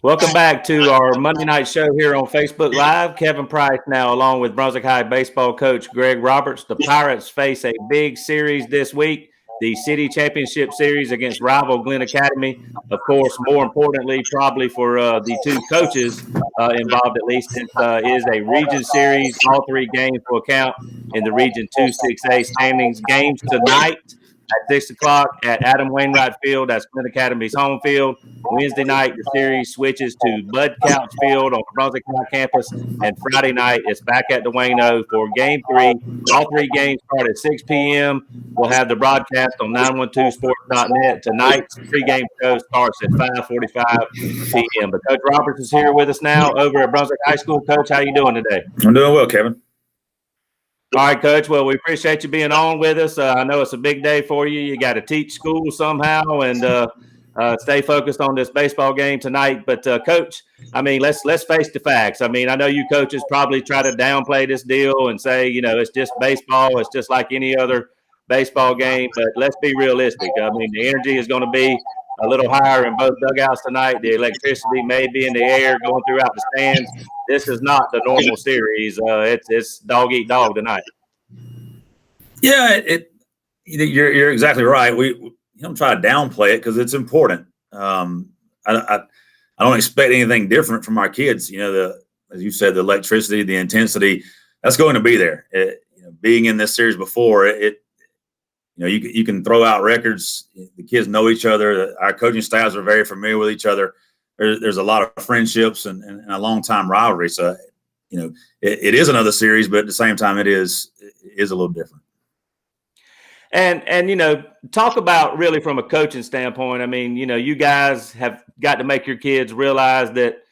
Welcome back to our Monday night show here on Facebook Live. Kevin Price now along with Brunswick High baseball coach Greg Roberts. The Pirates face a big series this week, the City Championship Series against rival Glenn Academy. Of course, more importantly, probably for the two coaches involved, at least, it is a region series. All three games will count in the Region 2-6A standings. Games tonight at 6 o'clock at Adam Wainwright Field. That's Glenn Academy's home field. Wednesday night, the series switches to Bud Couch Field on the Brunswick High campus. And Friday night, it's back at the Wayno for Game 3. All three games start at 6 p.m. We'll have the broadcast on 912sports.net. Tonight's pregame show starts at 5:45 p.m. But Coach Roberts is here with us now over at Brunswick High School. Coach, how you doing today? I'm doing well, Kevin. All right, Coach. Well, we appreciate you being on with us. I know it's a big day for you. You got to teach school somehow and stay focused on this baseball game tonight. But, Coach, I mean, let's face the facts. I mean, I know you coaches probably try to downplay this deal and say, you know, it's just baseball. It's just like any other baseball game. But let's be realistic. I mean, the energy is going to be a little higher in both dugouts tonight. The electricity may be in the air going throughout the stands. This is not the normal series. It's dog eat dog tonight. Yeah, you're exactly right. We don't try to downplay it because it's important. I don't expect anything different from our kids. You know, as you said, the electricity, the intensity, that's going to be there. Being in this series before, you can throw out records. The kids know each other. Our coaching staffs are very familiar with each other. There's a lot of friendships and a long time rivalry. So, it is another series, but at the same time, it is a little different. And talk about really from a coaching standpoint. I mean, you guys have got to make your kids realize that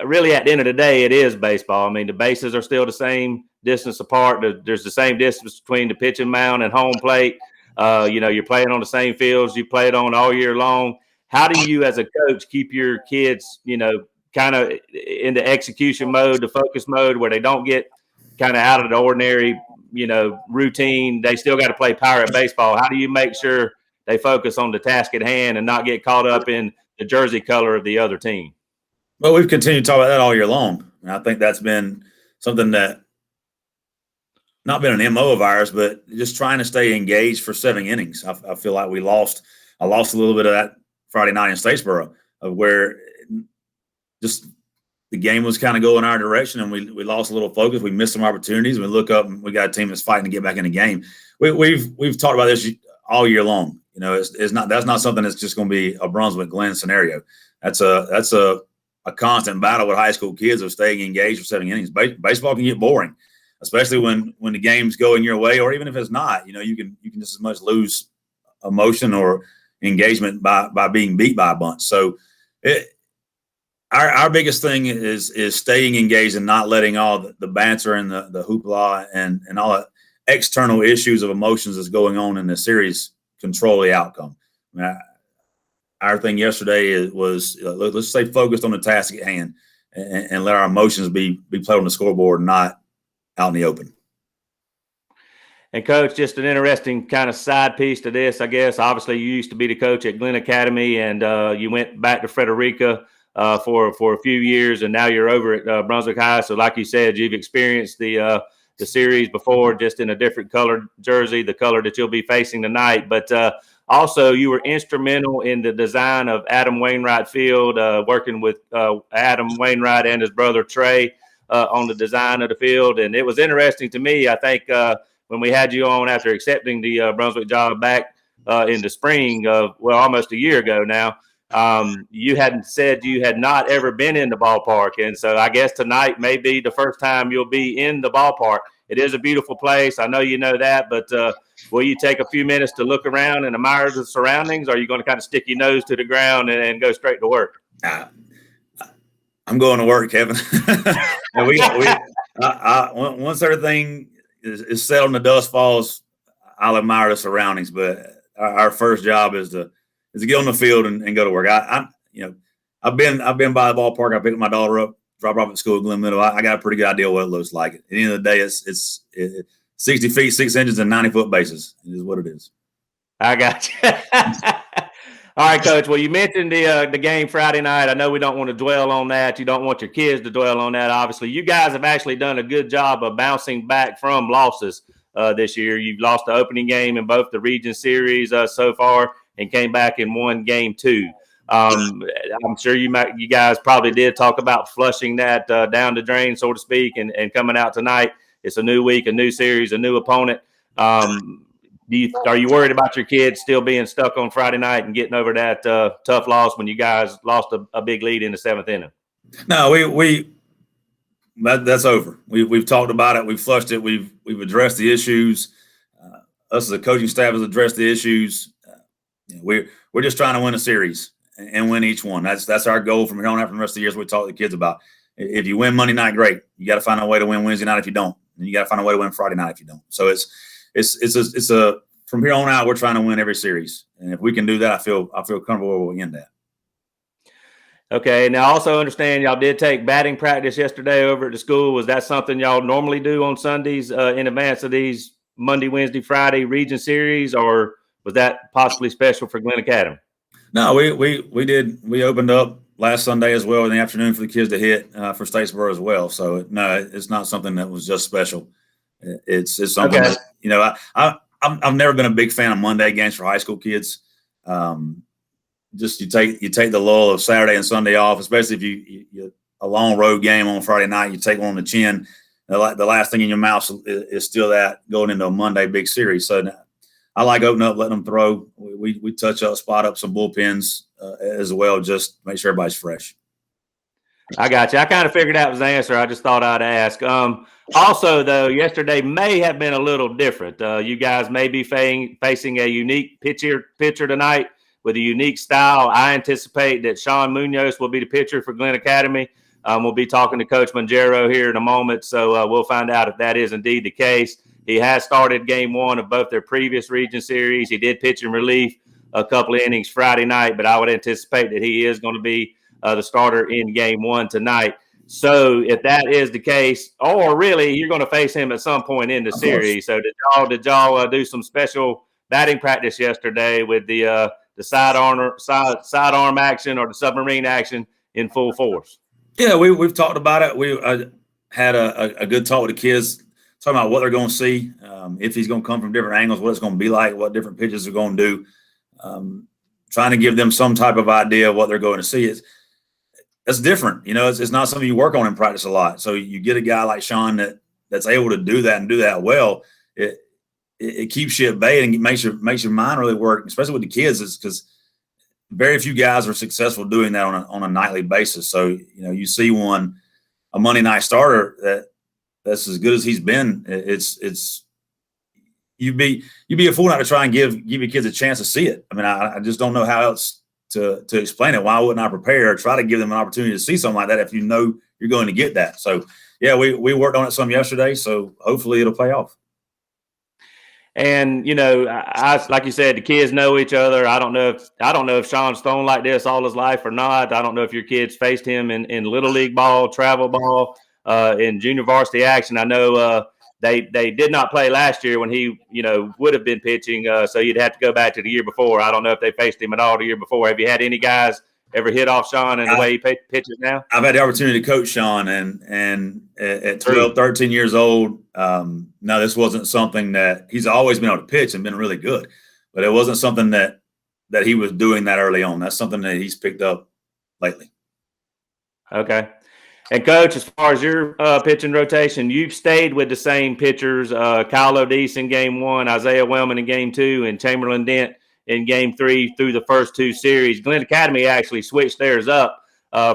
really at the end of the day, it is baseball. I mean, the bases are still the same distance apart. There's the same distance between the pitching mound and home plate. You're playing on the same fields you played on all year long. How do you, as a coach, keep your kids, kind of in the execution mode, the focus mode, where they don't get kind of out of the ordinary, routine? They still got to play Pirate baseball. How do you make sure they focus on the task at hand and not get caught up in the jersey color of the other team? Well, we've continued to talk about that all year long. And I think that's been something that not been an MO of ours, but just trying to stay engaged for 7 innings. I feel like I lost a little bit of that Friday night in Statesboro, of where just the game was kind of going our direction, and we lost a little focus. We missed some opportunities. We look up and we got a team that's fighting to get back in the game. We've talked about this all year long. That's not something that's just going to be a Brunswick Glen scenario. That's a constant battle with high school kids of staying engaged for 7 innings. Baseball can get boring, especially when the game's going your way, or even if it's not. You can just as much lose emotion or engagement by being beat by a bunch. So our biggest thing is staying engaged and not letting all the banter and the hoopla and all the external issues of emotions that's going on in the series control the outcome. I mean, our thing yesterday was let's stay focused on the task at hand and let our emotions be played on the scoreboard and not out in the open. And, Coach, just an interesting kind of side piece to this, I guess. Obviously, you used to be the coach at Glen Academy, and you went back to Frederica for a few years, and now you're over at Brunswick High. So, like you said, you've experienced the series before, just in a different colored jersey, the color that you'll be facing tonight. But also, you were instrumental in the design of Adam Wainwright Field, working with Adam Wainwright and his brother Trey on the design of the field. And it was interesting to me, I think, when we had you on after accepting the Brunswick job back in the spring of, almost a year ago now, you hadn't said you had not ever been in the ballpark. And so I guess tonight may be the first time you'll be in the ballpark. It is a beautiful place. I know you know that, but will you take a few minutes to look around and admire the surroundings? Or are you going to kind of stick your nose to the ground and go straight to work? I'm going to work, Kevin. Once everything is settled and the dust falls, I'll admire the surroundings. But our first job is to get on the field and go to work. I've been by the ballpark. I picked my daughter up, drop her off at school at Glen Middle. I got a pretty good idea what it looks like. At the end of the day, it's 60 feet, 6 inches, and 90-foot bases. It is what it is. I got you. All right, Coach. Well, you mentioned the game Friday night. I know we don't want to dwell on that. You don't want your kids to dwell on that. Obviously, you guys have actually done a good job of bouncing back from losses this year. You've lost the opening game in both the region series so far, and came back and won game 2. I'm sure you guys probably did talk about flushing that down the drain, so to speak, and coming out tonight. It's a new week, a new series, a new opponent. Are you worried about your kids still being stuck on Friday night and getting over that tough loss when you guys lost a big lead in the 7th inning? No, that's over. We've talked about it. We've flushed it. We've addressed the issues. Us as a coaching staff has addressed the issues. We're just trying to win a series and win each one. That's our goal from here on out for the rest of the years. We talk to the kids about. If you win Monday night, great. You got to find a way to win Wednesday night if you don't, and you got to find a way to win Friday night if you don't. So it's a from here on out, we're trying to win every series, and if we can do that, I feel comfortable where we end at. Okay. Now, also understand y'all did take batting practice yesterday over at the school. Was that something y'all normally do on Sundays in advance of these Monday, Wednesday, Friday region series, or was that possibly special for Glenn Academy? No, we did. We opened up last Sunday as well in the afternoon for the kids to hit for Statesboro as well. So no, it's not something that was just special. It's something Okay. that, I've never been a big fan of Monday games for high school kids. Just you take the lull of Saturday and Sunday off, especially if you a long road game on Friday night. You take one on the chin. The last thing in your mouth is still that going into a Monday big series. So I like opening up, letting them throw. We touch up, spot up some bullpens as well, just make sure everybody's fresh. I got you. I kind of figured that was the answer. I just thought I'd ask. Also, though, yesterday may have been a little different. You guys may be facing a unique pitcher tonight with a unique style. I anticipate that Sean Munoz will be the pitcher for Glenn Academy. We'll be talking to Coach Mangiero here in a moment, so we'll find out if that is indeed the case. He has started game 1 of both their previous region series. He did pitch in relief a couple of innings Friday night, but I would anticipate that he is going to be the starter in game 1 tonight. So if that is the case, or really you're going to face him at some point in the series. So did y'all do some special batting practice yesterday with the sidearm action or the submarine action in full force? Yeah, we've talked about it. We had a good talk with the kids, talking about what they're going to see, if he's going to come from different angles, what it's going to be like, what different pitches are going to do, trying to give them some type of idea of what they're going to see. It's different. It's not something you work on in practice a lot. So you get a guy like Sean that's able to do that and do that well. It keeps you at bay and makes your mind really work, especially with the kids, is because very few guys are successful doing that on a nightly basis. So you see a Monday night starter that's as good as he's been. It's you'd be a fool not to try and give your kids a chance to see it. I mean, I just don't know how else to explain it. Why wouldn't I prepare? Try to give them an opportunity to see something like that if you know you're going to get that. So yeah, we worked on it some yesterday. So hopefully it'll pay off. And I like you said, the kids know each other. I don't know if Sean's thrown like this all his life or not. I don't know if your kids faced him in little league ball, travel ball, in junior varsity action. I know they did not play last year when he would have been pitching. So you'd have to go back to the year before. I don't know if they faced him at all the year before. Have you had any guys ever hit off Sean in the way he pitches now? I've had the opportunity to coach Sean, and at 12, 13 years old, no, this wasn't something that he's always been able to pitch and been really good, but it wasn't something that he was doing that early on. That's something that he's picked up lately. Okay. And Coach, as far as your pitching rotation, you've stayed with the same pitchers, Kyle O'Deese in game 1, Isaiah Wellman in game 2, and Chamberlain Dent in game 3 through the first 2 series. Glenn Academy actually switched theirs up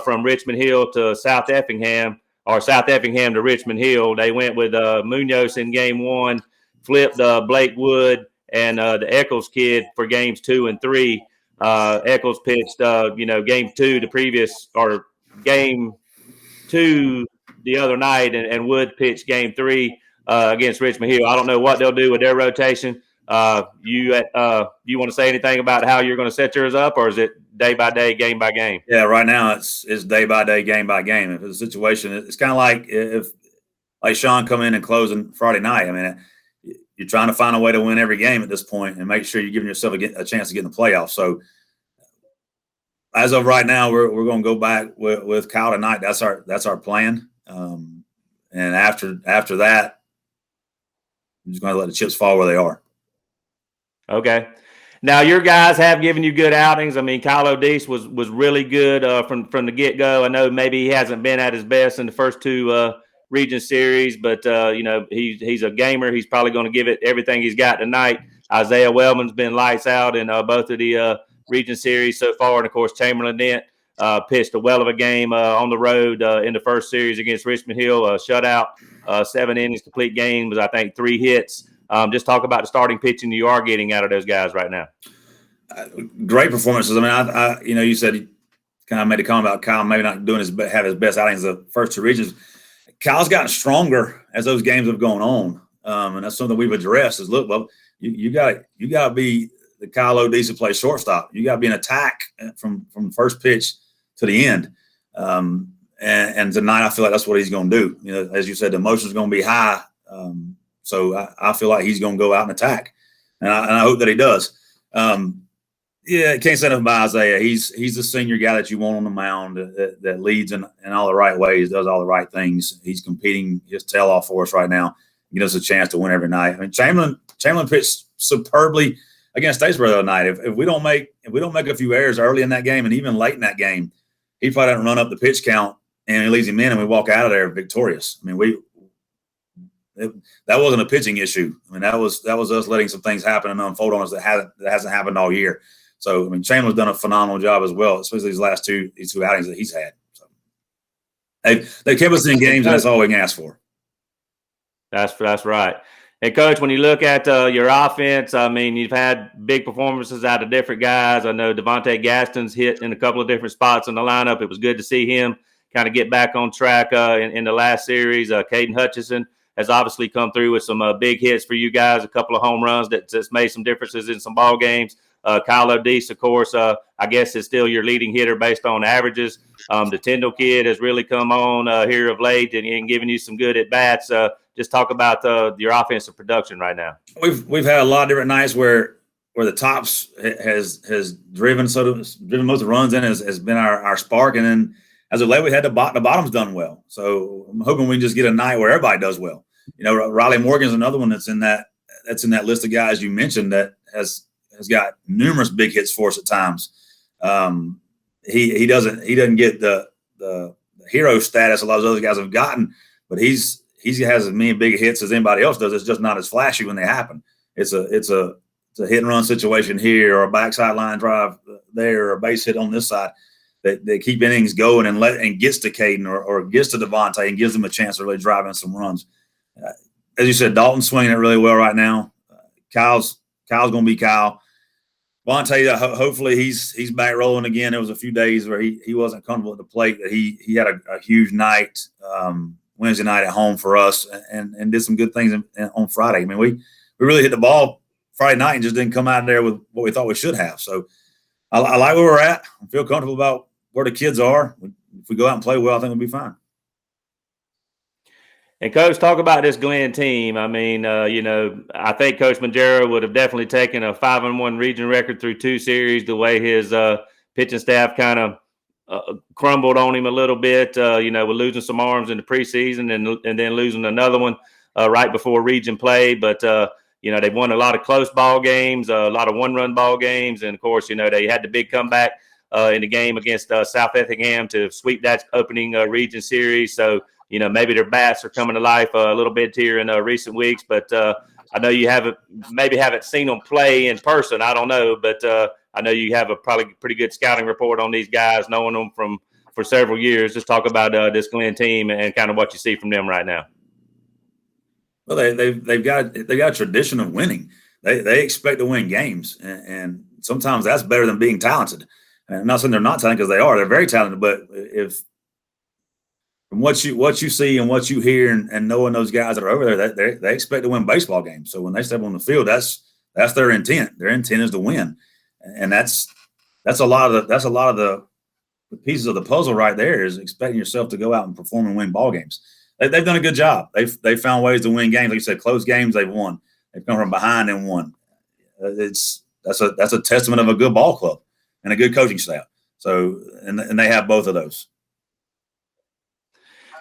from Richmond Hill to South Effingham, or South Effingham to Richmond Hill. They went with Munoz in game 1, flipped Blake Wood and the Eccles kid for games 2 and 3. Eccles pitched, game 2 the previous, or game 2 the other night, and Wood pitched game 3 against Richmond Hill. I don't know what they'll do with their rotation. You want to say anything about how you're going to set yours up, or is it day by day, game by game? Yeah, right now it's day by day, game by game. If it's a situation, it's kind of like if Sean come in and closing Friday night. I mean, you're trying to find a way to win every game at this point and make sure you're giving yourself a chance to get in the playoffs. So as of right now, we're going to go back with Kyle tonight. That's our plan. And after that, I'm just going to let the chips fall where they are. Okay. Now your guys have given you good outings. I mean, Kyle O'Deese was really good from the get go. I know maybe he hasn't been at his best in the first two region series, but he's a gamer. He's probably going to give it everything he's got tonight. Isaiah Wellman's been lights out in both of the region series so far, and of course Chamberlain Dent pitched a well of a game on the road in the first series against Richmond Hill, shutout, 7 innings, complete game, was I think 3 hits. Just talk about the starting pitching you are getting out of those guys right now. Great performances. I mean, I you said you kind of made a comment about Kyle maybe not doing have his best outings the first 2 regions. Kyle's gotten stronger as those games have gone on, and that's something we've addressed. Is look, well, you got to be the Kyle O'Deese who plays shortstop. You got to be an attack from first pitch to the end. And tonight, I feel like that's what he's going to do. As you said, the emotion's going to be high. So I feel like he's going to go out and attack, and I hope that he does. Can't say enough about Isaiah. He's the senior guy that you want on the mound that leads in all the right ways, does all the right things. He's competing his tail off for us right now. He gives us a chance to win every night. I mean, Chamberlain pitched superbly against Statesboro the other night. If we don't make a few errors early in that game and even late in that game, he probably doesn't run up the pitch count and he leaves him in, and we walk out of there victorious. I mean, that wasn't a pitching issue. I mean, that was us letting some things happen and unfold on us that hasn't happened all year. So, I mean, Chamberlain's done a phenomenal job as well, especially these two outings that he's had. So, they kept us in games, and that's all we can ask for. That's right. And Coach, when you look at your offense, I mean, you've had big performances out of different guys. I know Devontae Gaston's hit in a couple of different spots in the lineup. It was good to see him kind of get back on track in the last series. Caden Hutchison has obviously come through with some big hits for you guys, a couple of home runs that's made some differences in some ball games. Kyle O'Deese, of course, I guess is still your leading hitter based on averages. The Tyndall kid has really come on here of late and giving you some good at-bats. Just talk about your offensive production right now. We've had a lot of different nights where the tops has driven most of the runs in has been our spark, and then as of late we had the bottom's done well. So I'm hoping we can just get a night where everybody does well. Riley Morgan's another one that's in that list of guys you mentioned that has got numerous big hits for us at times. He doesn't get the hero status a lot of those other guys have gotten, but he has as many big hits as anybody else does. It's just not as flashy when they happen. It's a hit and run situation here, or a backside line drive there, or a base hit on this side. They keep innings going and gets to Caden or gets to Devontae and gives them a chance to really drive in some runs. As you said, Dalton's swinging it really well right now. Kyle's going to be Kyle. Devontae, hopefully he's back rolling again. There was a few days where he wasn't comfortable at the plate. That he had a huge night Wednesday night at home for us and did some good things on Friday. I mean, we really hit the ball Friday night and just didn't come out there with what we thought we should have. So I like where we're at. I feel comfortable about where the kids are. If we go out and play well, I think we'll be fine. And Coach, talk about this Glenn team. I mean, I think Coach Manjera would have definitely taken a 5-1 region record through 2 series. The way his pitching staff kind of crumbled on him a little bit, with losing some arms in the preseason and then losing another one right before region play. But they've won a lot of close ball games, a lot of 1-run ball games, and of course, they had the big comeback in the game against South Effingham to sweep that opening region series. So. Maybe their bats are coming to life a little bit here in recent weeks, but I know you haven't seen them play in person. I don't know, but I know you have a probably pretty good scouting report on these guys, knowing them for several years. Just talk about this Glenn team and kind of what you see from them right now. Well, they've got a tradition of winning. They expect to win games, and sometimes that's better than being talented. And I'm not saying they're not talented, because they are. They're very talented, but if from what you see and what you hear and knowing those guys that are over there, they expect to win baseball games. So when they step on the field, that's their intent. Their intent is to win, and that's a lot of the pieces of the puzzle right there, is expecting yourself to go out and perform and win ball games. They've done a good job. They've found ways to win games. Like you said, close games they've won. They've come from behind and won. That's a testament of a good ball club and a good coaching staff. So, and they have both of those.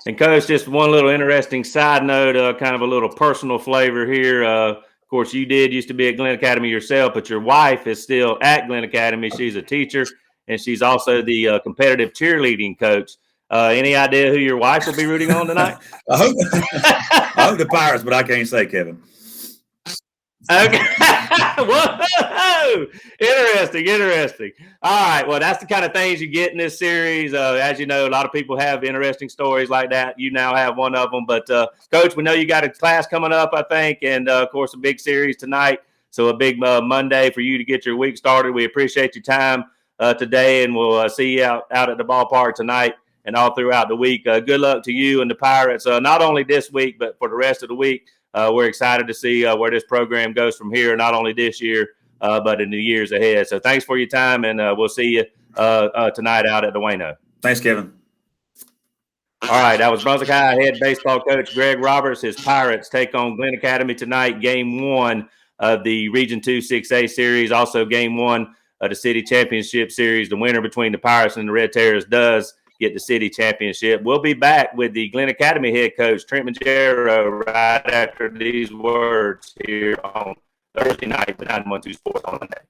And Coach, just one little interesting side note, kind of a little personal flavor here. Of course, you used to be at Glenn Academy yourself, but your wife is still at Glenn Academy. She's a teacher, and she's also the competitive cheerleading coach. Any idea who your wife will be rooting on tonight? I hope the Pirates, but I can't say, Kevin. Okay. Whoa! Interesting. All right. Well, that's the kind of things you get in this series. As you know, a lot of people have interesting stories like that. You now have one of them. But, Coach, we know you got a class coming up, I think, and, of course, a big series tonight. So a big Monday for you to get your week started. We appreciate your time today, and we'll see you out at the ballpark tonight and all throughout the week. Good luck to you and the Pirates, not only this week, but for the rest of the week. We're excited to see where this program goes from here, not only this year, but in the years ahead. So thanks for your time, and we'll see you tonight out at the Wayno. Thanks, Kevin. All right, that was Brunswick High head baseball coach Greg Roberts. His Pirates take on Glenn Academy tonight, Game 1 of the Region 2 6A series, also Game 1 of the City Championship Series. The winner between the Pirates and the Red Terrors does get the city championship. We'll be back with the Glenn Academy head coach, Trent Magero, right after these words here on Thursday night, but 912 Sports on Monday.